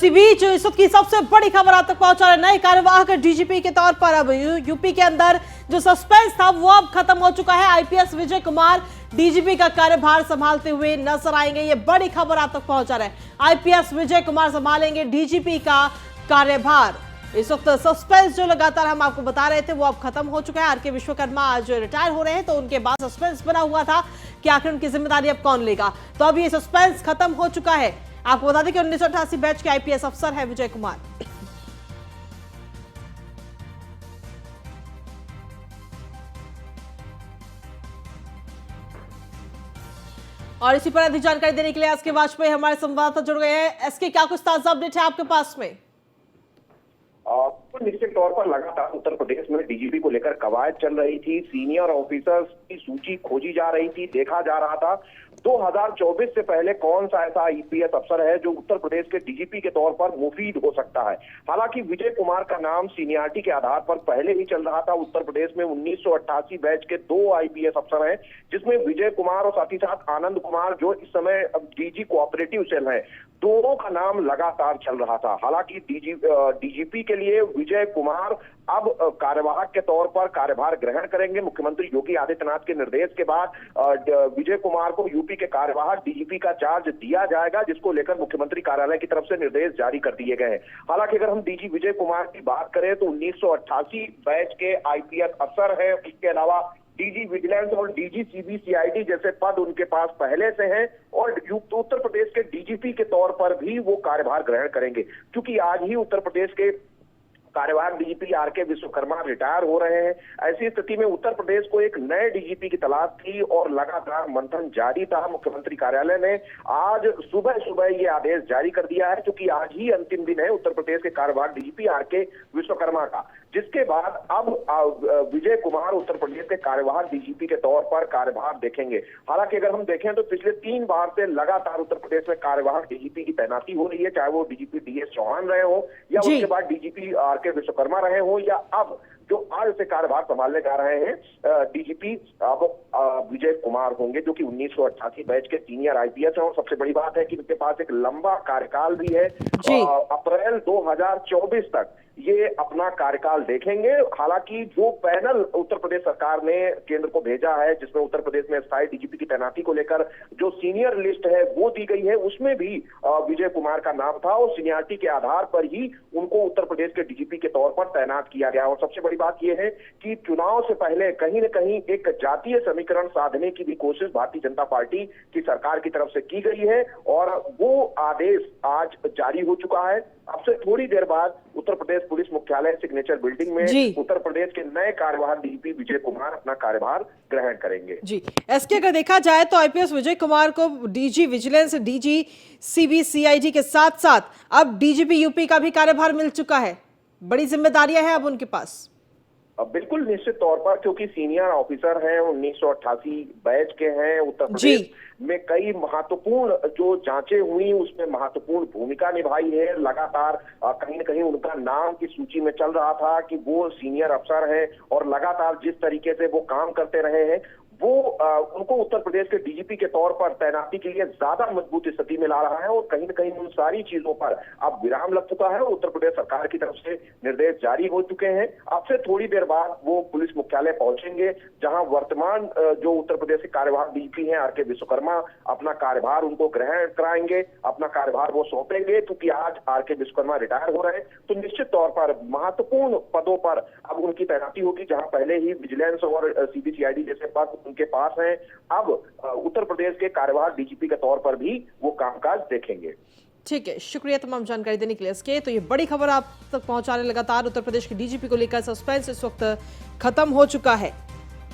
इसी बीच इस वक्त की सबसे बड़ी खबर आप तक पहुंचा रहे नए कार्यवाहक डीजीपी के तौर पर अब यूपी के अंदर जो सस्पेंस था वो अब खत्म हो चुका है। आईपीएस विजय कुमार डीजीपी का कार्यभार संभालते हुए नजर आएंगे। ये बड़ी खबर आप तक पहुंचा रहे आईपीएस विजय कुमार संभालेंगे डीजीपी का कार्यभार। इस वक्त सस्पेंस जो लगातार हम आपको बता रहे थे वो अब खत्म हो चुका है। आर के विश्वकर्मा आज रिटायर हो रहे हैं तो उनके बाद सस्पेंस बना हुआ था कि आखिर उनकी जिम्मेदारी अब कौन लेगा। तो अब ये सस्पेंस खत्म हो चुका है। आपको बता दें कि 1988 बैच के आईपीएस अफसर है विजय कुमार। और इसी पर अधिक जानकारी देने के लिए एसके वाजपेयी हमारे संवाददाता जुड़ गए हैं। एसके, क्या कुछ ताजा अपडेट है आपके पास में? निश्चित तौर पर लगातार उत्तर प्रदेश में डीजीपी को लेकर कवायद चल रही थी। सीनियर ऑफिसर्स की सूची खोजी जा रही थी। देखा जा रहा था 2024 से पहले कौन सा ऐसा आईपीएस अफसर है जो उत्तर प्रदेश के डीजीपी के तौर पर मुफीद हो सकता है। हालांकि विजय कुमार का नाम सीनियरिटी के आधार पर पहले ही चल रहा था। उत्तर प्रदेश में 1988 बैच के 2 आईपीएस अफसर हैं, जिसमें विजय कुमार और साथ ही साथ आनंद कुमार जो इस समय डीजी कोऑपरेटिव सेल है, दोनों का नाम लगातार चल रहा था। हालांकि डीजीपी के लिए विजय कुमार अब कार्यवाहक के तौर पर कार्यभार ग्रहण करेंगे। मुख्यमंत्री योगी आदित्यनाथ के निर्देश के बाद विजय कुमार को यूपी के कार्यवाहक डीजीपी का चार्ज दिया जाएगा, जिसको लेकर मुख्यमंत्री कार्यालय की तरफ से निर्देश जारी कर दिए गए हैं। हालांकि अगर हम डीजी विजय कुमार की बात करें तो 1988 बैच के आईपीएस अफसर हैं। इसके अलावा डीजी विजिलेंस और डीजी सीबीसीआईडी जैसे पद उनके पास पहले से हैं और उत्तर प्रदेश के डीजीपी के तौर पर भी वो कार्यभार ग्रहण करेंगे। क्योंकि आज ही उत्तर प्रदेश के कार्यवाहक डीजीपी आर के विश्वकर्मा रिटायर हो रहे हैं। ऐसी स्थिति में उत्तर प्रदेश को एक नए डीजीपी की तलाश थी और लगातार मंथन जारी था। मुख्यमंत्री कार्यालय ने आज सुबह सुबह ये आदेश जारी कर दिया है, क्योंकि आज ही अंतिम दिन है उत्तर प्रदेश के कार्यवाहक डीजीपी आर के विश्वकर्मा का, जिसके बाद अब विजय कुमार उत्तर प्रदेश के कार्यवाहक डीजीपी के तौर पर कार्यभार देखेंगे। हालांकि अगर हम देखें तो पिछले 3 बार से लगातार उत्तर प्रदेश में कार्यवाहक डीजीपी की तैनाती हो रही है, चाहे वो डीजीपी डीएस चौहान रहे हो या उसके बाद डीजीपी आर के विश्वकर्मा रहे हो या अब जो आज से कार्यभार संभालने जा रहे हैं डीजीपी अब विजय कुमार होंगे, जो कि 1988 बैच के सीनियर आईपीएस हैं। और सबसे बड़ी बात है कि उनके पास एक लंबा कार्यकाल भी है। अप्रैल 2024 तक ये अपना कार्यकाल देखेंगे। हालांकि जो पैनल उत्तर प्रदेश सरकार ने केंद्र को भेजा है, जिसमें उत्तर प्रदेश में स्थायी डीजीपी की तैनाती को लेकर जो सीनियर लिस्ट है वो दी गई है, उसमें भी विजय कुमार का नाम था और सीनियरिटी के आधार पर ही उनको उत्तर प्रदेश के डीजीपी के तौर पर तैनात किया गया। और सबसे बड़ी बात यह है कि चुनाव से पहले कहीं न कहीं एक जातीय समीकरण साधने की भी कोशिश भारतीय जनता पार्टी की सरकार की तरफ से की गई है और वो आदेश आज जारी हो चुका है। अब से थोड़ी देर बाद उत्तर प्रदेश पुलिस मुख्यालय सिग्नेचर बिल्डिंग में उत्तर प्रदेश के नए कार्यवाहक डीजीपी विजय कुमार अपना कार्यभार ग्रहण करेंगे। जी एसके, अगर देखा जाए तो आईपीएस विजय कुमार को डीजी विजिलेंस, डीजी सीबीसीआईडी के साथ साथ अब डीजीपी यूपी का भी कार्यभार मिल चुका है। बड़ी जिम्मेदारियां हैं अब उनके पास। बिल्कुल निश्चित तौर पर, क्योंकि सीनियर ऑफिसर हैं, 1988 बैच के हैं। उत्तर प्रदेश में कई महत्वपूर्ण जो जांचें हुई उसमें महत्वपूर्ण भूमिका निभाई है। लगातार कहीं न कहीं उनका नाम की सूची में चल रहा था कि वो सीनियर अफसर हैं और लगातार जिस तरीके से वो काम करते रहे हैं वो उनको उत्तर प्रदेश के डीजीपी के तौर पर तैनाती के लिए ज्यादा मजबूत स्थिति में ला रहा है। और कहीं न कहीं उन सारी चीजों पर अब विराम लग चुका है और उत्तर प्रदेश सरकार की तरफ से निर्देश जारी हो चुके हैं। अब से थोड़ी देर बाद वो पुलिस मुख्यालय पहुंचेंगे, जहां वर्तमान जो उत्तर प्रदेश के कार्यवाहक डीजीपी हैं आर के विश्वकर्मा अपना कार्यभार उनको ग्रहण कराएंगे, अपना कार्यभार वो सौंपेंगे। क्योंकि आज आर के विश्वकर्मा रिटायर हो रहे हैं तो निश्चित तौर पर महत्वपूर्ण पदों पर अब उनकी तैनाती होगी, जहां पहले ही विजिलेंस और सीबीसीआईडी जैसे पद उनके पास हैं। अब उत्तर प्रदेश के कार्यवाहक डीजीपी के तौर पर भी वो कामकाज देखेंगे। ठीक है, शुक्रिया तमाम जानकारी देने के लिए इसके। तो ये बड़ी खबर आप तक पहुंचाने लगातार उत्तर प्रदेश के डीजीपी को लेकर सस्पेंस इस वक्त खत्म हो चुका है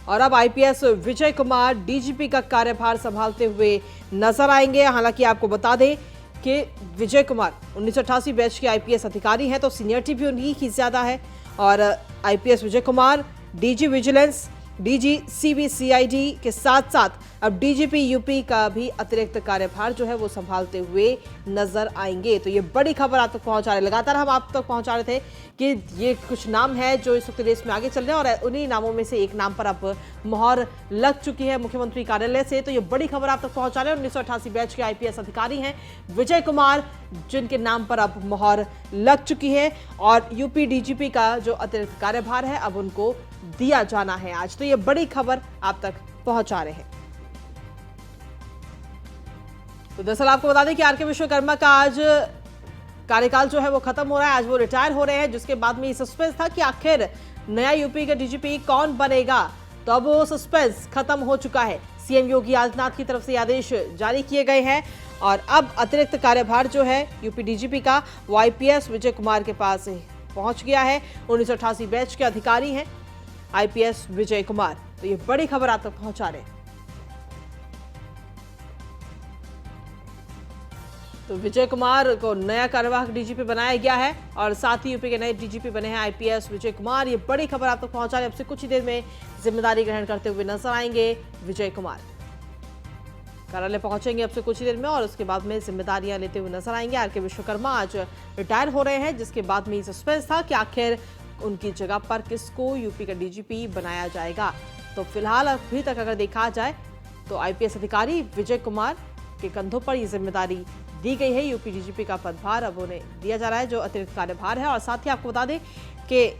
और अब आईपीएस विजय कुमार डीजीपी का कार्यभार संभालते हुए नजर आएंगे। हालांकि आपको बता दें कि विजय कुमार 1988 बैच के आईपीएस अधिकारी हैं तो सीनियरिटी भी उन्हीं की ज्यादा है। और IPS Vijay Kumar DG vigilance, DG CBCID के साथ साथ अब डीजीपी यूपी का भी अतिरिक्त कार्यभार जो है वो संभालते हुए नजर आएंगे। तो ये बड़ी खबर आप तक पहुंचा रहे, लगातार हम आप तक पहुंचा रहे थे कि ये कुछ नाम है जो इस वक्त रेस में आगे चल रहे हैं और उन्हीं नामों में से एक नाम पर अब मोहर लग चुकी है मुख्यमंत्री कार्यालय से। तो ये बड़ी खबर आप तक पहुंचा रहे हैं। 1988 बैच के आईपीएस अधिकारी हैं विजय कुमार, जिनके नाम पर अब मोहर लग चुकी है और यूपी डीजीपी का जो अतिरिक्त कार्यभार है अब उनको दिया जाना है आज। तो ये बड़ी खबर आप तक पहुंचा रहे हैं। तो दरअसल आपको बता दें कि आर के विश्वकर्मा का आज कार्यकाल जो है वो खत्म हो रहा है, आज वो रिटायर हो रहे हैं, जिसके बाद में ये सस्पेंस था कि आखिर नया यूपी का डीजीपी कौन बनेगा। तो अब वो सस्पेंस खत्म हो चुका है। सीएम योगी आदित्यनाथ की तरफ से आदेश जारी किए गए हैं और अब अतिरिक्त कार्यभार जो है यूपी डीजीपी का वो आईपीएस विजय कुमार के पास पहुंच गया है। 1988 बैच के अधिकारी हैं आईपीएस विजय कुमार। तो ये बड़ी खबर आप तक पहुंचा रहे हैं। तो विजय कुमार को नया कार्यवाहक डीजीपी बनाया गया है और साथ ही यूपी के नए डीजीपी बने हैं आईपीएस विजय कुमार। ये बड़ी खबर आप तक पहुंचा रहे हैं। अब से कुछ ही देर में जिम्मेदारी ग्रहण करते हुए नजर आएंगे विजय कुमार। कार्यालय पहुंचेंगे अब से कुछ ही देर में और उसके बाद में जिम्मेदारियां लेते हुए नजर आएंगे। आर के विश्वकर्मा आज रिटायर हो रहे हैं, जिसके बाद में सस्पेंस था कि आखिर उनकी जगह पर किसको यूपी का डीजीपी बनाया जाएगा। तो फिलहाल अभी तक अगर देखा जाए तो आईपीएस अधिकारी विजय कुमार के कंधों पर यह जिम्मेदारी दी गई है। यूपी डीजीपी का पदभार अब उन्हें दिया जा रहा है, जो अतिरिक्त कार्यभार है। और साथ ही आपको बता दें कि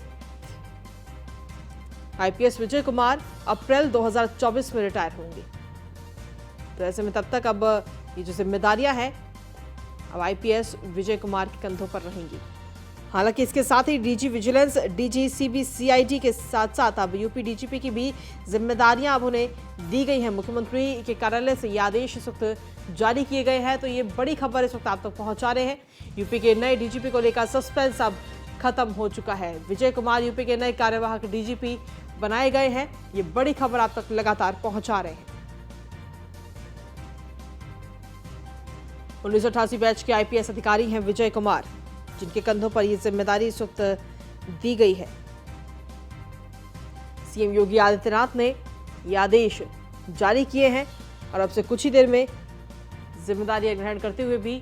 आईपीएस विजय कुमार अप्रैल 2024 में रिटायर होंगे। तो ऐसे में तब तक अब ये जो जिम्मेदारियां हैं अब आईपीएस विजय कुमार के कंधों पर रहेंगी। हालांकि इसके साथ ही डीजी विजिलेंस, डीजी सीबीसीआईडी के साथ साथ अब यूपी डीजीपी की भी जिम्मेदारियां अब उन्हें दी गई हैं। मुख्यमंत्री के कार्यालय से ये आदेश इस वक्त जारी किए गए हैं। तो ये बड़ी खबर इस वक्त आप तक पहुंचा रहे हैं। यूपी के नए डीजीपी को लेकर सस्पेंस अब खत्म हो चुका है। विजय कुमार यूपी के नए कार्यवाहक डीजीपी बनाए गए हैं। ये बड़ी खबर आप तक लगातार पहुंचा रहे हैं। 1988 बैच के आईपीएस अधिकारी हैं विजय कुमार, जिनके कंधों पर यह जिम्मेदारी इस वक्त दी गई है। सीएम योगी आदित्यनाथ ने यह आदेश जारी किए हैं और अब से कुछ ही देर में जिम्मेदारियां ग्रहण करते हुए भी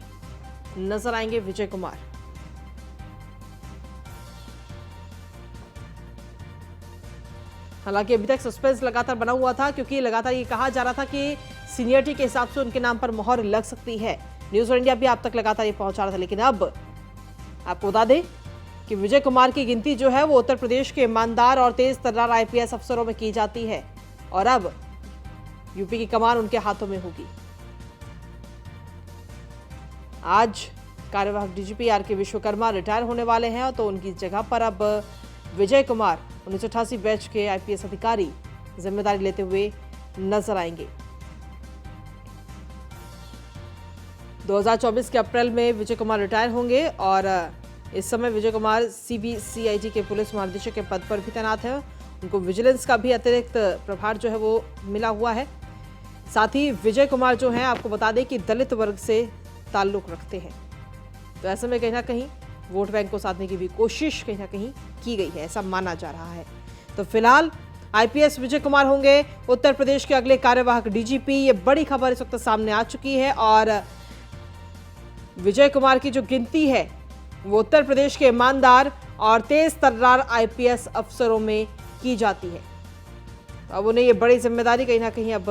नजर आएंगे विजय कुमार। हालांकि अभी तक सस्पेंस लगातार बना हुआ था, क्योंकि लगातार ये कहा जा रहा था कि सीनियरिटी के हिसाब से उनके नाम पर मोहर लग सकती है। न्यूज़ इंडिया भी आप तक लगातार ये पहुंचा रहा था, लेकिन अब आपको बता दें कि विजय कुमार की गिनती जो है वो उत्तर प्रदेश के ईमानदार और तेज तर्रार आईपीएस अफसरों में की जाती है और अब यूपी की कमान उनके हाथों में होगी। आज कार्यवाहक डीजीपी आर के विश्वकर्मा रिटायर होने वाले हैं, तो उनकी जगह पर अब विजय कुमार 1988 बैच के आईपीएस अधिकारी जिम्मेदारी लेते हुए नजर आएंगे। 2024 के अप्रैल में विजय कुमार रिटायर होंगे और इस समय विजय कुमार सीबीसीआईडी के पुलिस महानिदेशक के पद पर भी तैनात है। उनको विजिलेंस का भी अतिरिक्त प्रभार जो है वो मिला हुआ है। साथ ही विजय कुमार जो हैं, आपको बता दें कि दलित वर्ग से ताल्लुक रखते हैं। तो ऐसे में कहीं ना कहीं वोट बैंक को साधने की भी कोशिश कहीं ना कहीं की गई है, ऐसा माना जा रहा है। तो फिलहाल आईपीएस विजय कुमार होंगे उत्तर प्रदेश के अगले कार्यवाहक डीजीपी। ये बड़ी खबर इस वक्त सामने आ चुकी है और विजय कुमार की जो गिनती है वो उत्तर प्रदेश के ईमानदार और तेज तर्रार आईपीएस अफसरों में की जाती है। तो अब उन्हें ये बड़ी जिम्मेदारी कहीं ना कहीं अब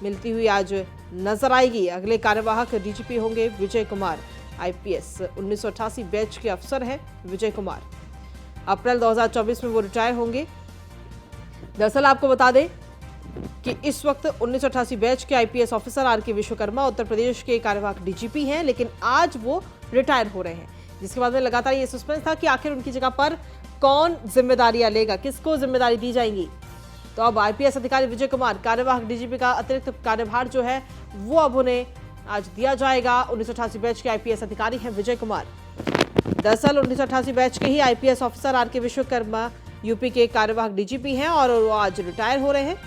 मिलती हुई आज नजर आएगी। अगले कार्यवाहक डीजीपी होंगे विजय कुमार। आईपीएस 1988 बैच के अफसर हैं विजय कुमार। अप्रैल 2024 में वो रिटायर होंगे। दरअसल आपको बता दें कि इस वक्त 1988 बैच के आईपीएस ऑफिसर आर के विश्वकर्मा उत्तर प्रदेश के कार्यवाहक डीजीपी हैं, लेकिन आज वो रिटायर हो रहे हैं, जिसके बाद में लगातार ये सस्पेंस था कि आखिर उनकी जगह पर कौन जिम्मेदारियां लेगा, किसको जिम्मेदारी दी जाएंगी। तो अब आईपीएस अधिकारी विजय कुमार कार्यवाहक डीजीपी का अतिरिक्त कार्यभार जो है वो अब उन्हें आज दिया जाएगा। 1988 बैच के आईपीएस अधिकारी हैं विजय कुमार। दरअसल 1988 बैच के ही आईपीएस ऑफिसर आर के विश्वकर्मा यूपी के कार्यवाहक डीजीपी हैं और वो आज रिटायर हो रहे हैं।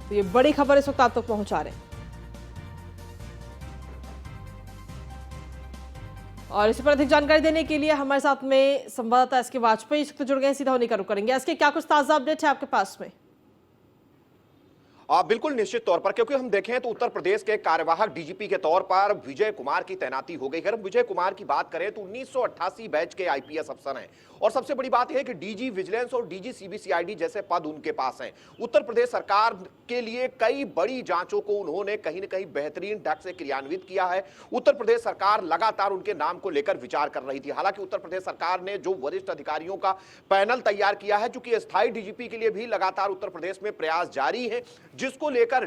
तो ये बड़ी खबर इस वक्त आप तक पहुंचा रहे हैं। और इस पर अधिक जानकारी देने के लिए हमारे साथ में संवाददाता एस के वाजपेयी जुड़ गए, सीधा उन्हीं का रुख करेंगे। एस के, क्या कुछ ताजा अपडेट है आपके पास में? बिल्कुल निश्चित तौर पर, क्योंकि हम देखें तो उत्तर प्रदेश के कार्यवाहक डीजीपी के तौर पर विजय कुमार की तैनाती हो गई है। अगर विजय कुमार की बात करें तो 1988 बैच के आईपीएस अफसर हैं और सबसे बड़ी बात यह है कि डीजी विजिलेंस और डीजी सीबीसीआईडी जैसे पद उनके पास हैं। उत्तर प्रदेश सरकार के लिए कई बड़ी जांचों को उन्होंने कहीं न कहीं बेहतरीन ढंग से क्रियान्वित किया है। उत्तर प्रदेश सरकार लगातार उनके नाम को लेकर विचार कर रही थी। हालांकि उत्तर प्रदेश सरकार ने जो वरिष्ठ अधिकारियों का पैनल तैयार किया है, चूंकि स्थायी डीजीपी के लिए भी लगातार उत्तर प्रदेश में प्रयास जारी है, जिसको लेकर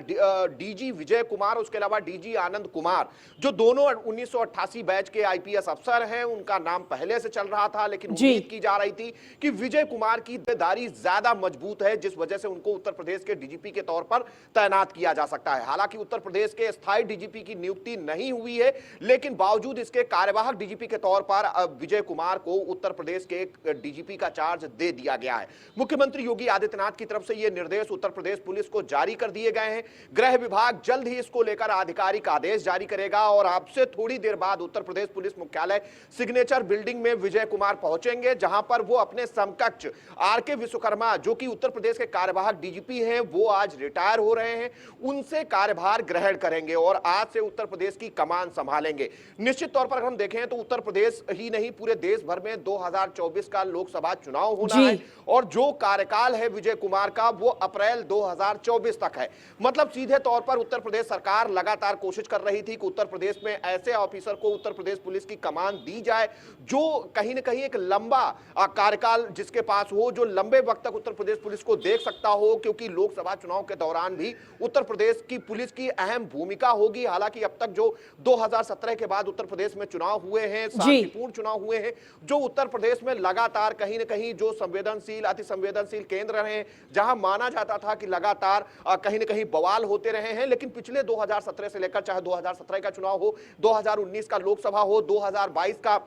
डीजी विजय कुमार, उसके अलावा डीजी आनंद कुमार, जो दोनों 1988 बैच के आईपीएस अफसर हैं, उनका नाम पहले से चल रहा था, लेकिन उम्मीद की जा रही थी कि विजय कुमार की जिम्मेदारी ज्यादा मजबूत है, जिस वजह से उनको उत्तर प्रदेश के डीजीपी के तौर पर तैनात किया जा सकता है। हालांकि उत्तर प्रदेश के स्थायी डीजीपी की नियुक्ति नहीं हुई है, लेकिन बावजूद इसके कार्यवाहक डीजीपी के तौर पर विजय कुमार को उत्तर प्रदेश के डीजीपी का चार्ज दे दिया गया है। मुख्यमंत्री योगी आदित्यनाथ की तरफ से यह निर्देश उत्तर प्रदेश पुलिस को जारी कर दिए गए हैं। गृह विभाग जल्द ही इसको लेकर आधिकारिक आदेश जारी करेगा और आपसे थोड़ी देर बाद उत्तर प्रदेश पुलिस मुख्यालय सिग्नेचर बिल्डिंग में विजय कुमार पहुंचेंगे, जहां पर वो अपने समकक्ष आरके विश्वकर्मा, जो कि उत्तर प्रदेश के कार्यवाहक डीजीपी हैं, वो आज रिटायर हो रहे हैं, उनसे कार्यभार ग्रहण करेंगे और आज से उत्तर प्रदेश की कमान संभालेंगे। निश्चित तौर पर अगर हम देखें तो उत्तर प्रदेश ही नहीं, पूरे देश भर में 2024 का लोकसभा चुनाव होना है और जो कार्यकाल है विजय कुमार का वो अप्रैल 2024 तक है। मतलब सीधे तौर पर उत्तर प्रदेश सरकार लगातार कोशिश कर रही थी कि उत्तर प्रदेश में ऐसे ऑफिसर को उत्तर प्रदेश पुलिस की कमान दी जाए जो कहीं न कहीं एक लंबा कार्यकाल जिसके पास हो, जो लंबे वक्त तक उत्तर प्रदेश पुलिस को देख सकता हो, क्योंकि लोकसभा चुनाव के दौरान भी उत्तर प्रदेश की पुलिस की अहम भूमिका होगी। हालांकि अब तक जो 2017 के बाद उत्तर प्रदेश में चुनाव हुए हैं, शांतिपूर्ण चुनाव हुए हैं, जो उत्तर प्रदेश में लगातार कहीं न कहीं जो संवेदनशील, अति संवेदनशील केंद्र रहे, जहां माना जाता था कि लगातार कहीं न कहीं बवाल होते रहे हैं, लेकिन पिछले 2017 से लेकर, चाहे 2017 का चुनाव हो, 2019 का लोकसभा हो, 2022 का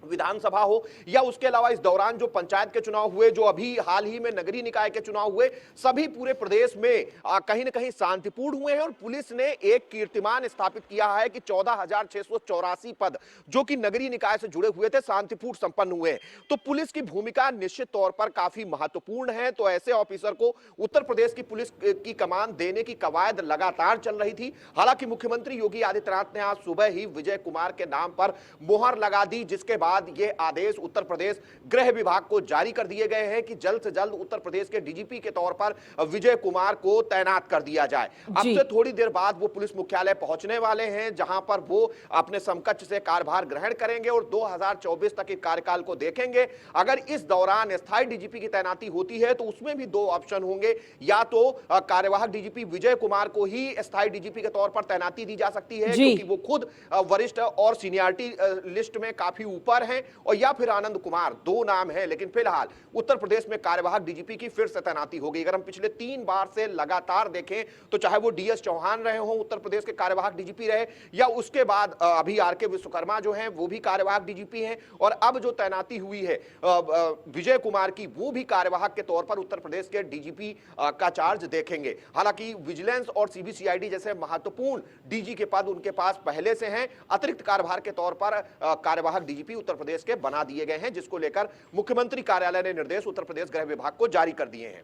विधानसभा हो, या उसके अलावा इस दौरान जो पंचायत के चुनाव हुए, जो अभी हाल ही में नगरीय निकाय के चुनाव हुए, सभी पूरे प्रदेश में कहीं न कहीं शांतिपूर्ण हुए हैं और पुलिस ने एक कीर्तिमान स्थापित किया है कि 14,684 पद जो कि नगरीय निकाय से जुड़े हुए थे, शांतिपूर्ण संपन्न हुए हैं। तो पुलिस की भूमिका निश्चित तौर पर काफी महत्वपूर्ण है। तो ऐसे ऑफिसर को उत्तर प्रदेश की पुलिस की कमान देने की कवायद लगातार चल रही थी। हालांकि मुख्यमंत्री योगी आदित्यनाथ ने आज सुबह ही विजय कुमार के नाम पर मुहर लगा दी, जिसके बाद यह आदेश उत्तर प्रदेश गृह विभाग को जारी कर दिए गए हैं कि जल्द से जल्द उत्तर प्रदेश के डीजीपी के तौर पर विजय कुमार को तैनात कर दिया जाए। अब से थोड़ी देर बाद वो पुलिस मुख्यालय पहुंचने वाले हैं, जहां पर वो अपने समकक्ष से कार्यभार ग्रहण करेंगे और 2024 तक के कार्यकाल को देखेंगे। अगर इस दौरान स्थायी डीजीपी की तैनाती होती है तो उसमें भी दो ऑप्शन होंगे, या तो कार्यवाहक डीजीपी विजय कुमार को ही स्थायी डीजीपी के तौर पर तैनाती दी जा सकती है, क्योंकि वो खुद वरिष्ठ और सीनियरिटी लिस्ट में काफी ऊपर हैं, और या फिर आनंद कुमार, दो नाम हैं। लेकिन फिलहाल उत्तर प्रदेश में कार्यवाहक डीजीपी की फिर से तैनाती होगी। अगर हम पिछले 3 बार से लगातार देखें तो चाहे वो डीएस चौहान रहे हों, उत्तर प्रदेश के कार्यवाहक डीजीपी रहे, या उसके बाद अभी आरके विश्वकर्मा जो हैं वो भी कार्यवाहक डीजीपी हैं, और अब जो तैनाती हुई है विजय कुमार की, वो भी कार्यवाहक के तौर पर उत्तर प्रदेश के डीजीपी का चार्ज देखेंगे। हालांकि विजिलेंस और सीबीसीआईडी जैसे महत्वपूर्ण डीजी के पद उनके पास पहले से हैं। अतिरिक्त कार्यभार के तौर पर कार्यवाहक डीजीपी उत्तर प्रदेश के बना दिए गए हैं, जिसको लेकर मुख्यमंत्री कार्यालय ने निर्देश उत्तर प्रदेश गृह विभाग को जारी कर दिए हैं।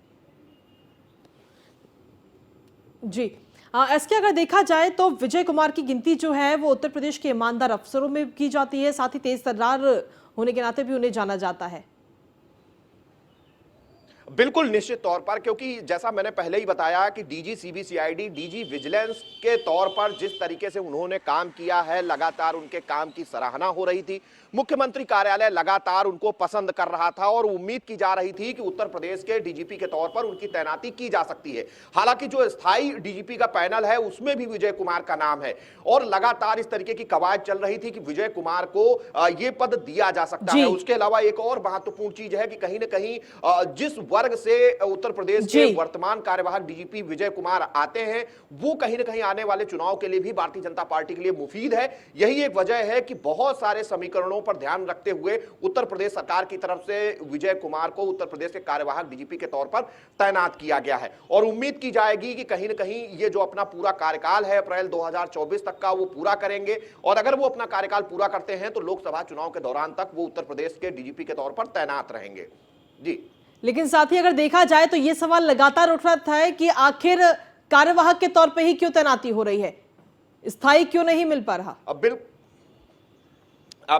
जी एसके, अगर देखा जाए तो विजय कुमार की गिनती जो है वो उत्तर प्रदेश के ईमानदार अफसरों में की जाती है, साथ ही तेज तर्रार होने के नाते भी उन्हें जाना जाता है। बिल्कुल निश्चित तौर पर, क्योंकि जैसा मैंने पहले ही बताया कि डीजी सीबीसीआईडी, डीजी विजिलेंस के तौर पर जिस तरीके से उन्होंने काम किया है, लगातार उनके काम की सराहना हो रही थी। मुख्यमंत्री कार्यालय लगातार उनको पसंद कर रहा था और उम्मीद की जा रही थी कि उत्तर प्रदेश के डीजीपी के तौर पर उनकी तैनाती की जा सकती है। हालांकि जो स्थायी डीजीपी का पैनल है उसमें भी विजय कुमार का नाम है और लगातार इस तरीके की कवायद चल रही थी कि विजय कुमार को ये पद दिया जा सकता है। उसके अलावा एक और महत्वपूर्ण चीज है कि कहीं ना कहीं जिस वर्ग से उत्तर प्रदेश के वर्तमान कार्यवाहक डीजीपी विजय कुमार आते हैं, वो कहीं ना कहीं आने वाले चुनाव के लिए भी भारतीय जनता पार्टी के लिए मुफीद है। यही एक वजह है कि बहुत सारे समीकरणों पर ध्यान रखते हुए उत्तर प्रदेश सरकार की तरफ से विजय कुमार को उत्तर प्रदेश के कार्यवाहक डीजीपी के तौर पर तैनात किया गया है और उम्मीद की जाएगी कि कहीं ना कहीं ये जो अपना पूरा कार्यकाल है अप्रैल 2024 तक का, वो पूरा करेंगे और अगर वो अपना कार्यकाल पूरा करते हैं तो लोकसभा चुनाव के दौरान तक वो उत्तर प्रदेश के डीजीपी के तौर पर तैनात रहेंगे। जी, लेकिन साथ ही अगर देखा जाए तो ये सवाल लगातार उठ रहा है कि आखिर कार्यवाहक के तौर पे ही क्यों तैनाती हो रही है, स्थायी क्यों नहीं मिल पा रहा?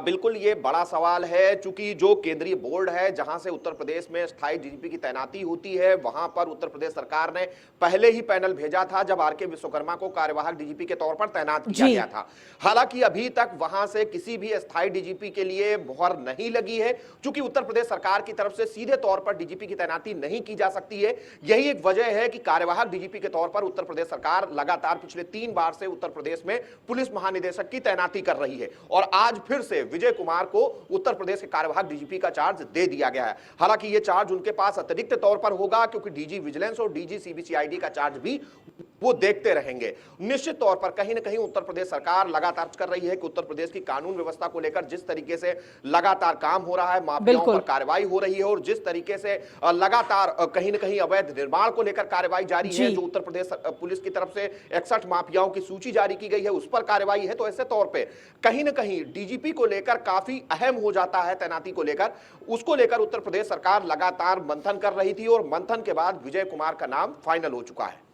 बिल्कुल ये बड़ा सवाल है, चूंकि जो केंद्रीय बोर्ड है जहां से उत्तर प्रदेश में स्थायी डीजीपी की तैनाती होती है, वहां पर उत्तर प्रदेश सरकार ने पहले ही पैनल भेजा था जब आर के विश्वकर्मा को कार्यवाहक डीजीपी के तौर पर तैनात किया गया था। हालांकि अभी तक वहां से किसी भी स्थायी डीजीपी के लिए मुहर नहीं लगी है, चूंकि उत्तर प्रदेश सरकार की तरफ से सीधे तौर पर डीजीपी की तैनाती नहीं की जा सकती है। यही एक वजह है कि कार्यवाहक डीजीपी के तौर पर उत्तर प्रदेश सरकार लगातार पिछले 3 बार से उत्तर प्रदेश में पुलिस महानिदेशक की तैनाती कर रही है और आज फिर से विजय कुमार को उत्तर प्रदेश के कार्यवाहक डीजीपी का चार्ज दे दिया गया है। हालांकि यह चार्ज उनके पास अतिरिक्त तौर पर होगा क्योंकि डीजी विजिलेंस और डीजी सीबीसीआईडी का चार्ज भी वो देखते रहेंगे। निश्चित तौर पर कहीं ना कहीं उत्तर प्रदेश सरकार लगातार कर रही है कि उत्तर प्रदेश की कानून व्यवस्था को लेकर जिस तरीके से लगातार काम हो रहा है, माफियाओं पर कार्रवाई हो रही है और जिस तरीके से लगातार कहीं ना कहीं अवैध निर्माण को लेकर कार्रवाई जारी है, जो उत्तर प्रदेश पुलिस की तरफ से 61 माफियाओं की सूची जारी की गई है, उस पर कार्रवाई है। तो ऐसे तौर पर कहीं ना कहीं डीजीपी को लेकर काफी अहम हो जाता है तैनाती को लेकर। उसको लेकर उत्तर प्रदेश सरकार लगातार मंथन कर रही थी और मंथन के बाद विजय कुमार का नाम फाइनल हो चुका है।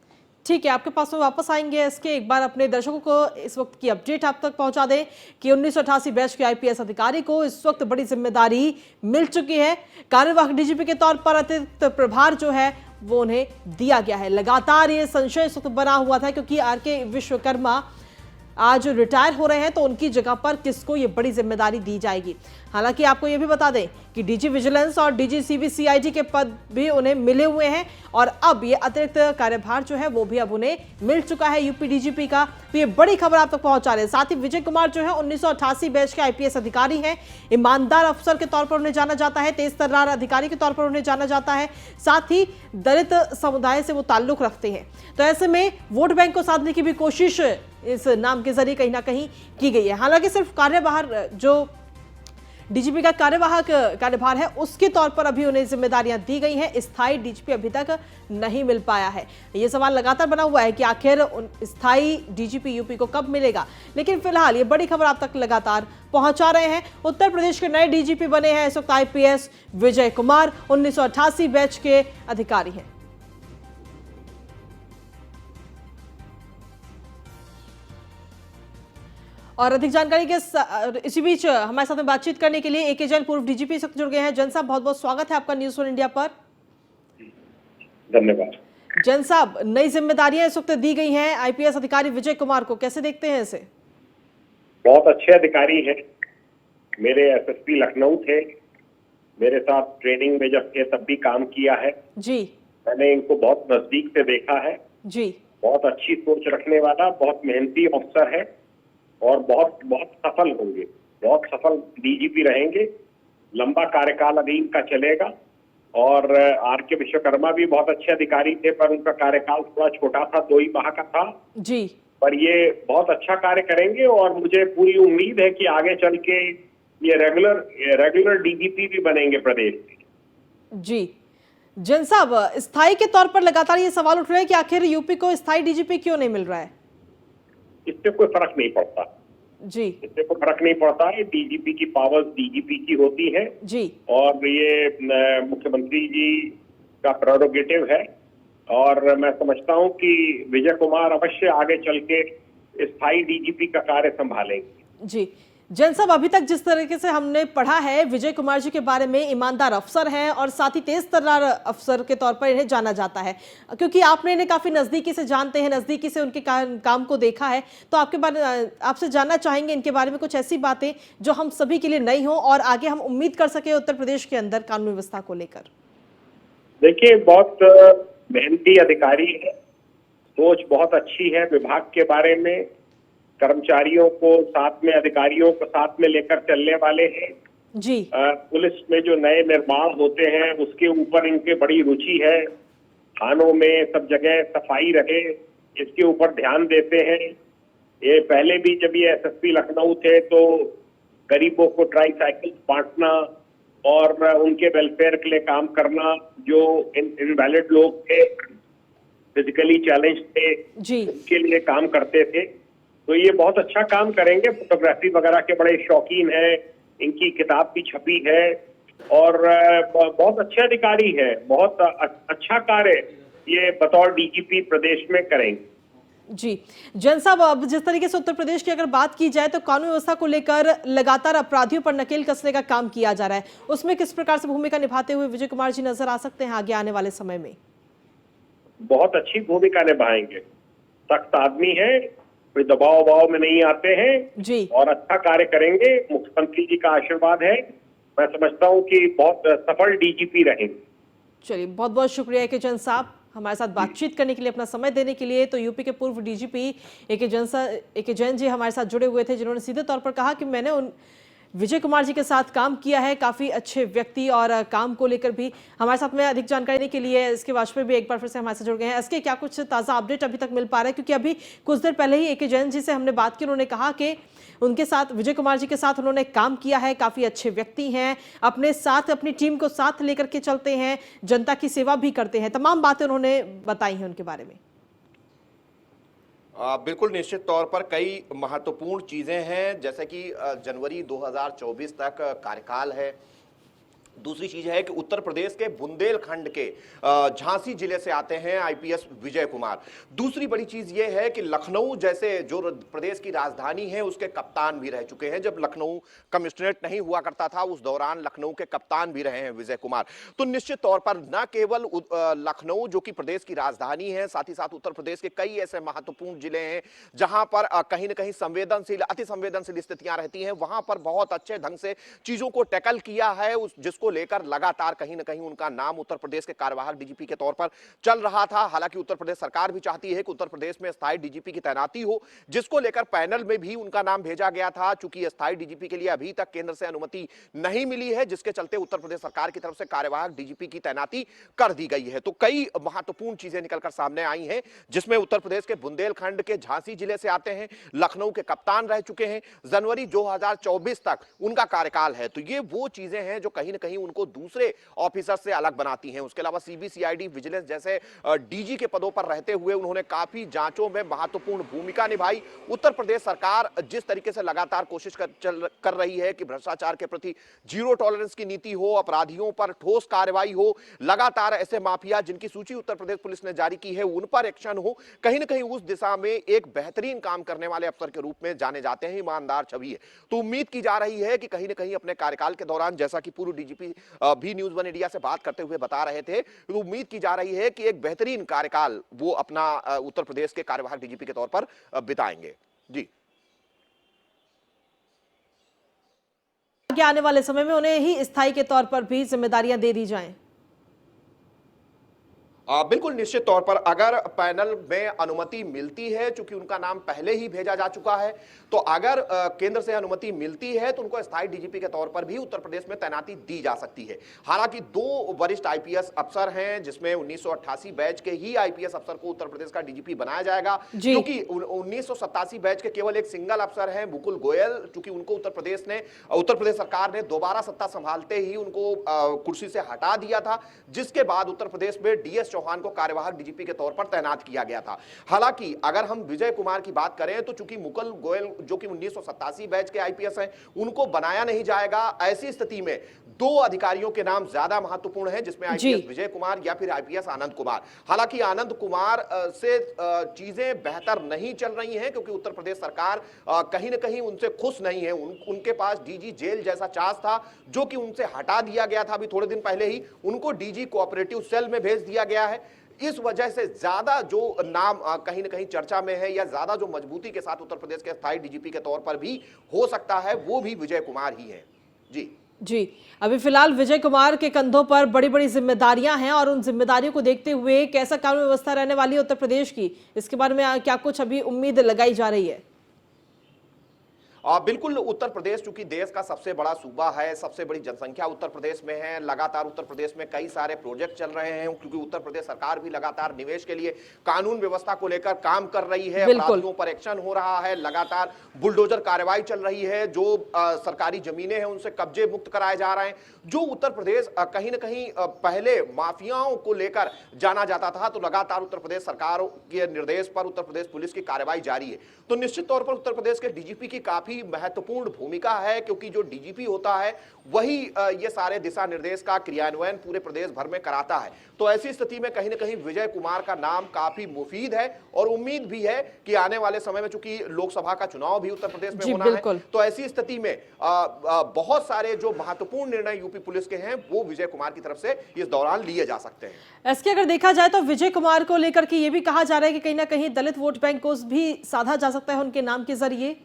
ठीक है, आपके पास में वापस आएंगे। इसके एक बार अपने दर्शकों को इस वक्त की अपडेट आप तक पहुंचा दें कि 1988 बैच के आईपीएस अधिकारी को इस वक्त बड़ी जिम्मेदारी मिल चुकी है। कार्यवाहक डीजीपी के तौर पर अतिरिक्त प्रभार जो है वो उन्हें दिया गया है। लगातार ये संशय इस वक्त बना हुआ था क्योंकि आर के विश्वकर्मा आज रिटायर हो रहे हैं तो उनकी जगह पर किसको ये बड़ी जिम्मेदारी दी जाएगी। हालांकि आपको ये भी बता दें कि डीजी विजिलेंस और डीजी सीबीसीआईडी के पद भी उन्हें मिले हुए हैं और अब ये अतिरिक्त कार्यभार जो है वो भी अब उन्हें मिल चुका है यूपी डीजीपी का। तो ये बड़ी खबर आप तक पहुंचा रहे हैं। साथ ही विजय कुमार जो है 1988 बैच के आईपीएस अधिकारी हैं। ईमानदार अफसर के तौर पर उन्हें जाना जाता है, तेज तर्रार अधिकारी के तौर पर उन्हें जाना जाता है। साथ ही दलित समुदाय से वो ताल्लुक रखते हैं। तो ऐसे में वोट बैंक को साधने की भी कोशिश इस नाम के जरिए कहीं ना कहीं की गई है। हालांकि सिर्फ कार्यभार जो डीजीपी का कार्यभार है उसके तौर पर अभी उन्हें जिम्मेदारियां दी गई हैं। स्थायी डीजीपी अभी तक नहीं मिल पाया है। यह सवाल लगातार बना हुआ है कि आखिर स्थायी डीजीपी यूपी को कब मिलेगा, लेकिन फिलहाल ये बड़ी खबर आप तक लगातार पहुंचा रहे हैं। उत्तर प्रदेश के नए डीजीपी बने हैं इस वक्त आईपीएस विजय कुमार, 1988 बैच के अधिकारी हैं। और अधिक जानकारी के इसी बीच हमारे साथ में बातचीत करने के लिए एके जैन पूर्व डीजीपी से जुड़ गए हैं। जैन साहब, बहुत बहुत स्वागत है आपका न्यूज़ 1 इंडिया पर। धन्यवाद। जैन साहब, नई जिम्मेदारियां इस वक्त दी गई हैं आईपीएस अधिकारी विजय कुमार को, कैसे देखते हैं इसे? बहुत अच्छे अधिकारी हैं। मेरे एसएसपी लखनऊ थे, मेरे साथ ट्रेनिंग में जब थे तब भी काम किया है जी। मैंने इनको बहुत नजदीक से देखा है जी। बहुत अच्छी सोच रखने वाला, बहुत मेहनती अफसर है और बहुत सफल होंगे, बहुत सफल डीजीपी रहेंगे। लंबा कार्यकाल अभी इनका चलेगा। और आर के विश्वकर्मा भी बहुत अच्छे अधिकारी थे पर उनका कार्यकाल थोड़ा छोटा था, 2 ही माह का था जी। पर ये बहुत अच्छा कार्य करेंगे और मुझे पूरी उम्मीद है कि आगे चल के ये रेगुलर डीजीपी भी बनेंगे प्रदेश में। जी। जैन साहब, स्थायी के तौर पर लगातार ये सवाल उठ रहे हैं कि आखिर यूपी को स्थायी डीजीपी क्यों नहीं मिल रहा है? इससे कोई फर्क नहीं पड़ता जी। इससे कोई फर्क नहीं पड़ता है। डीजीपी की पावर्स डीजीपी की होती है जी। और ये मुख्यमंत्री जी का प्रेरोगेटिव है और मैं समझता हूं कि विजय कुमार अवश्य आगे चल के स्थायी डीजीपी का कार्य संभालेंगे। जी। जैन साहब, अभी तक जिस तरीके से हमने पढ़ा है विजय कुमार जी के बारे में, ईमानदार अफसर हैं और साथ ही तेज तर्रार अफसर के तौर पर इन्हें जाना जाता है। क्योंकि आपने इन्हें काफी नजदीकी से जानते हैं, नजदीकी से उनके काम को देखा है, तो आपसे जानना चाहेंगे इनके बारे में कुछ ऐसी बातें जो हम सभी के लिए नई हो और आगे हम उम्मीद कर सके उत्तर प्रदेश के अंदर कानून व्यवस्था को लेकर। देखिए, बहुत मेहनती अधिकारी है, सोच बहुत अच्छी है विभाग के बारे में, कर्मचारियों को साथ में, अधिकारियों को साथ में लेकर चलने वाले हैं जी। पुलिस में जो नए निर्माण होते हैं उसके ऊपर इनके बड़ी रुचि है। थानों में सब जगह सफाई रहे, इसके ऊपर ध्यान देते हैं। ये पहले भी जब ये एसएसपी लखनऊ थे तो गरीबों को ट्राईसाइकिल बांटना और उनके वेलफेयर के लिए काम करना, जो इनवैलिड लोग थे, फिजिकली चैलेंज थे, जी। उनके लिए काम करते थे। तो ये बहुत अच्छा काम करेंगे। फोटोग्राफी वगैरह के बड़े शौकीन हैं, इनकी किताब भी छपी है और बहुत अच्छे अधिकारी है। बहुत अच्छा कार्य ये बतौर डीजीपी प्रदेश में करेंगे। जी जैन साहब, अब जिस तरीके से उत्तर प्रदेश की अगर बात की जाए तो कानून व्यवस्था को लेकर लगातार अपराधियों पर नकेल कसने का काम किया जा रहा है, उसमें किस प्रकार से भूमिका निभाते हुए विजय कुमार जी नजर आ सकते हैं आगे आने वाले समय में? बहुत अच्छी भूमिका निभाएंगे। सख्त आदमी है, कोई दबाव में नहीं आते हैं जी, और अच्छा कार्य करेंगे। मुख्यमंत्री जी का आशीर्वाद है। मैं समझता हूँ कि बहुत सफल डीजीपी रहेंगे। चलिए, बहुत बहुत शुक्रिया एके जैन साहब हमारे साथ बातचीत करने के लिए, अपना समय देने के लिए। तो यूपी के पूर्व डीजीपी एके जैन जी हमारे साथ जुड़े हुए थे, जिन्होंने सीधे तौर पर कहा कि मैंने विजय कुमार जी के साथ काम किया है, काफ़ी अच्छे व्यक्ति और काम को लेकर भी। हमारे साथ में अधिक जानकारी देने के लिए एसके वाजपेयी भी एक बार फिर से हमारे साथ जुड़ गए हैं। एसके, क्या कुछ ताज़ा अपडेट अभी तक मिल पा रहा है? क्योंकि अभी कुछ देर पहले ही एके जैन जी से हमने बात की, उन्होंने कहा कि उनके साथ, विजय कुमार जी के साथ उन्होंने काम किया है, काफ़ी अच्छे व्यक्ति हैं, अपने साथ अपनी टीम को साथ लेकर के चलते हैं, जनता की सेवा भी करते हैं। तमाम बातें उन्होंने बताई हैं उनके बारे में। बिल्कुल, निश्चित तौर पर कई महत्वपूर्ण चीजें हैं, जैसे कि जनवरी 2024 तक कार्यकाल है। दूसरी चीज है कि उत्तर प्रदेश के बुंदेलखंड के झांसी जिले से आते हैं आईपीएस विजय कुमार। दूसरी बड़ी चीज ये है कि लखनऊ जैसे जो प्रदेश की राजधानी है उसके कप्तान भी रह चुके हैं। जब लखनऊ कमिश्नरेट नहीं हुआ करता था उस दौरान लखनऊ के कप्तान भी रहे हैं विजय कुमार। तो निश्चित तौर पर न केवल लखनऊ जो कि प्रदेश की राजधानी है, साथ ही साथ उत्तर प्रदेश के कई ऐसे महत्वपूर्ण जिले हैं जहां पर कहीं ना कहीं संवेदनशील, अति संवेदनशील स्थितियां रहती हैं, वहां पर बहुत अच्छे ढंग से चीजों को टैकल किया है, जिसको लेकर लगातार कहीं ना कहीं उनका नाम उत्तर प्रदेश के कार्यवाहक डीजीपी के तौर पर चल रहा था। हालांकि उत्तर प्रदेश सरकार भी चाहती है कि उत्तर प्रदेश में स्थायी डीजीपी की तैनाती हो, जिसको लेकर पैनल में भी उनका नाम भेजा गया था। चूंकि स्थायी डीजीपी के लिए अभी तक केंद्र से अनुमति नहीं मिली है, जिसके चलते उत्तर प्रदेश सरकार की तरफ से कार्यवाहक डीजीपी की तैनाती कर दी गई है। तो कई महत्वपूर्ण चीजें निकलकर सामने आई हैं, जिसमें उत्तर प्रदेश के बुंदेलखंड के झांसी जिले से आते हैं, लखनऊ के कप्तान रह चुके हैं, जनवरी 2024 तक उनका कार्यकाल है। तो ये वो चीजें हैं जो कहीं ना कहीं उनको दूसरे ऑफिसर से अलग बनाती हैं। उसके अलावा सीबीसीआईडी, विजिलेंस जैसे डीजी के पदों पर रहते हुए उन्होंने काफी जांचों में महत्वपूर्ण भूमिका निभाई। उत्तर प्रदेश सरकार जिस तरीके से लगातार कोशिश कर रही है कि भ्रष्टाचार के प्रति जीरो टॉलरेंस की नीति हो, अपराधियों पर ठोस कार्रवाई हो, लगातार ऐसे माफिया जिनकी सूची उत्तर प्रदेश पुलिस ने जारी की है उन पर एक्शन हो, कहीं ना कहीं उस दिशा में एक बेहतरीन काम करने वाले अफसर के रूप में जाने जाते हैं, ईमानदार छवि है। तो उम्मीद की जा रही है कि कहीं ना कहीं अपने कार्यकाल के दौरान, जैसा कि पूर्व डीजीपी भी न्यूज़ वन इंडिया से बात करते हुए बता रहे थे, तो उम्मीद की जा रही है कि एक बेहतरीन कार्यकाल वो अपना उत्तर प्रदेश के कार्यवाहक डीजीपी के तौर पर बिताएंगे। जी, आगे आने वाले समय में उन्हें ही स्थायी के तौर पर भी जिम्मेदारियां दे दी जाएं। बिल्कुल, निश्चित तौर पर अगर पैनल में अनुमति मिलती है, चूंकि उनका नाम पहले ही भेजा जा चुका है, तो अगर केंद्र से अनुमति मिलती है तो उनको स्थायी डीजीपी के तौर पर भी उत्तर प्रदेश में तैनाती दी जा सकती है। हालांकि दो वरिष्ठ आईपीएस अफसर हैं, जिसमें 1988 बैच के ही आईपीएस अफसर को उत्तर प्रदेश का डीजीपी बनाया जाएगा, क्योंकि 1987 बैच के केवल एक सिंगल अफसर हैं मुकुल गोयल, चूंकि उनको उत्तर प्रदेश सरकार ने दोबारा सत्ता संभालते ही उनको कुर्सी से हटा दिया था, जिसके बाद उत्तर प्रदेश में डीएस चौहान को कार्यवाहक डीजीपी के तौर पर तैनात किया गया था। हालांकि अगर हम विजय कुमार की बात करें तो चूंकि मुकुल गोयल जो कि 1987 बैच के आईपीएस हैं, उनको बनाया नहीं जाएगा। ऐसी स्थिति में दो अधिकारियों के नाम ज्यादा महत्वपूर्ण हैं, जिसमें आईपीएस विजय कुमार या फिर आईपीएस आनंद कुमार। हालांकि आनंद कुमार से चीजें बेहतर नहीं चल रही हैं, क्योंकि उत्तर प्रदेश सरकार कहीं ना कहीं उनसे खुश नहीं है। उनके पास डीजी जेल जैसा चार्ज था, जो कि उनसे हटा दिया गया था। अभी थोड़े दिन पहले ही उनको डीजी कोऑपरेटिव सेल में भेज दिया गया है। इस वजह से ज्यादा जो नाम कहीं ना कहीं चर्चा में है, या ज्यादा जो मजबूती के साथ उत्तर प्रदेश के स्थायी डीजीपी के तौर पर भी हो सकता है, वो भी विजय कुमार ही है। जी, अभी फिलहाल विजय कुमार के कंधों पर बड़ी बड़ी जिम्मेदारियां हैं, और उन जिम्मेदारियों को देखते हुए कैसा कानून व्यवस्था रहने वाली है उत्तर प्रदेश की, इसके बारे में क्या कुछ अभी उम्मीद लगाई जा रही है? बिल्कुल, उत्तर प्रदेश चूंकि देश का सबसे बड़ा सूबा है, सबसे बड़ी जनसंख्या उत्तर प्रदेश में है, लगातार उत्तर प्रदेश में कई सारे प्रोजेक्ट चल रहे हैं, क्योंकि उत्तर प्रदेश सरकार भी लगातार निवेश के लिए कानून व्यवस्था को लेकर काम कर रही है, अपराधियों पर एक्शन हो रहा है, लगातार बुलडोजर कार्रवाई चल रही है, जो सरकारी जमीनें हैं उनसे कब्जे मुक्त कराए जा रहे हैं। जो उत्तर प्रदेश कहीं ना कहीं पहले माफियाओं को लेकर जाना जाता था, तो लगातार उत्तर प्रदेश सरकार के निर्देश पर उत्तर प्रदेश पुलिस की कार्रवाई जारी है। तो निश्चित तौर पर उत्तर प्रदेश के डीजीपी की काफी महत्वपूर्ण भूमिका है, क्योंकि जो डीजीपी होता है वही ये सारे दिशा निर्देश का क्रियान्वयन पूरे प्रदेश भर में कराता है। तो ऐसी स्थिति में कहीं ना कहीं विजय कुमार का नाम काफी मुफीद है, और उम्मीद भी है कि आने वाले समय में, चूंकि लोकसभा का चुनाव भी उत्तर प्रदेश में होना है, तो ऐसी स्थिति में बहुत सारे जो महत्वपूर्ण निर्णय यूपी पुलिस के हैं वो विजय कुमार की तरफ से इस दौरान लिए जा सकते हैं। इसके अगर देखा जाए तो विजय कुमार को लेकर के ये भी कहा जा रहा है कि कहीं ना कहीं दलित वोट बैंक को भी साधा जा सकता है उनके नाम के जरिए।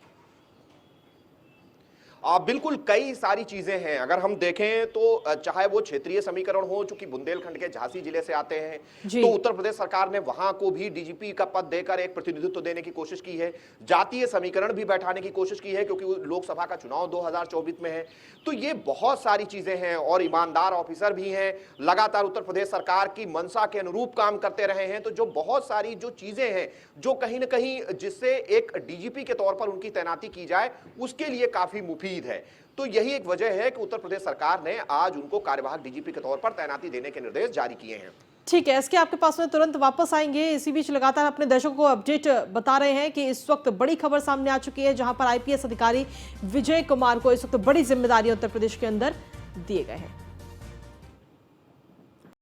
बिल्कुल, कई सारी चीजें हैं। अगर हम देखें तो चाहे वो क्षेत्रीय समीकरण हो, चूंकि बुंदेलखंड के झांसी जिले से आते हैं, तो उत्तर प्रदेश सरकार ने वहां को भी डीजीपी का पद देकर एक प्रतिनिधित्व देने की कोशिश की है। जातीय समीकरण भी बैठाने की कोशिश की है, क्योंकि लोकसभा का चुनाव 2024 में है। तो ये बहुत सारी चीजें हैं, और ईमानदार ऑफिसर भी हैं, लगातार उत्तर प्रदेश सरकार की मंशा के अनुरूप काम करते रहे हैं। तो जो बहुत सारी जो चीजें हैं, जो कहीं ना कहीं जिससे एक डीजीपी के तौर पर उनकी तैनाती की जाए, उसके लिए काफी मुफीद है। तो यही एक वजह है कि उत्तर प्रदेश सरकार ने आज उनको कार्यवाहक डीजीपी के तौर पर तैनाती देने के निर्देश जारी किए हैं। ठीक है, इसके आपके पास में तुरंत वापस आएंगे। इसी बीच लगातार अपने दर्शकों को अपडेट बता रहे हैं कि इस वक्त बड़ी खबर सामने आ चुकी है, जहां पर आईपीएस अधिकारी विजय कुमार को इस वक्त बड़ी जिम्मेदारी उत्तर प्रदेश के अंदर दिए गए हैं।